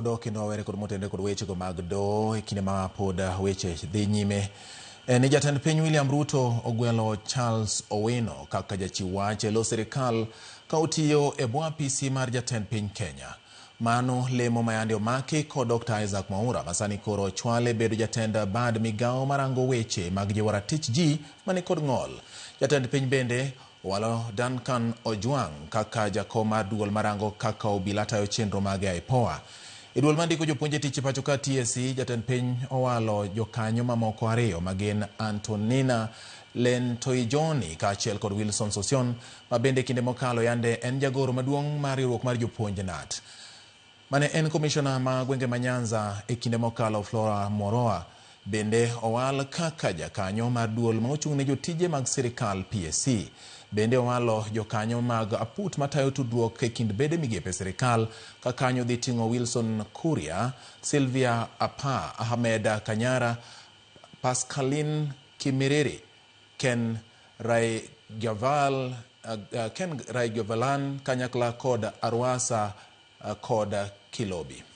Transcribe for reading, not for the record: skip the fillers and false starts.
Kendo were kod motende kod weche go mag do e kinde ma pod weche dhi nyime. Ni jatend piny William Ruto ogwelo Charles Owino kaka jachiw wach e lo sirkal ka otiyo e bwo apisi mar jatend piny Kenya. Mano lemo mayande omaki kod Dr. Isaac Mwaura masani koro ochwale bedo jatend bad migawo marango weche mag jiwo tich ji mani kod ng'ol. Jatend piny bende owalo Duncan Ojwang kaka jakom mar duol marango kaka obila tayo chenro mag IPOA. Duol mandiko jopuonje tich pacho ka TSC jatend piny owalo jokanyo mamoko ariyo magin Antonina Lentoijoni kaachiel kod Wilson Sosion ma bende kinde mokalo yande en jagoro maduong' mar riwruok mar jopuonje NAT. Mane en komishona ma gwenge ma Nyanza e kinde mokalo Flora Moroa bende owal kaka jakanyo mar duol ma ochung' ne jotije mag sirkal PSC. Bende owalo jokanyo mag aput matayo tudruok e kind bede migepe sirkal ka kanyo dhi ting'o Wilson Kuria, Sylvia Apa, Ahmed Kanyara, Pascaline Kimiriri, Ken Raigavalan kanyakla kod Arwasa kod Kilobi.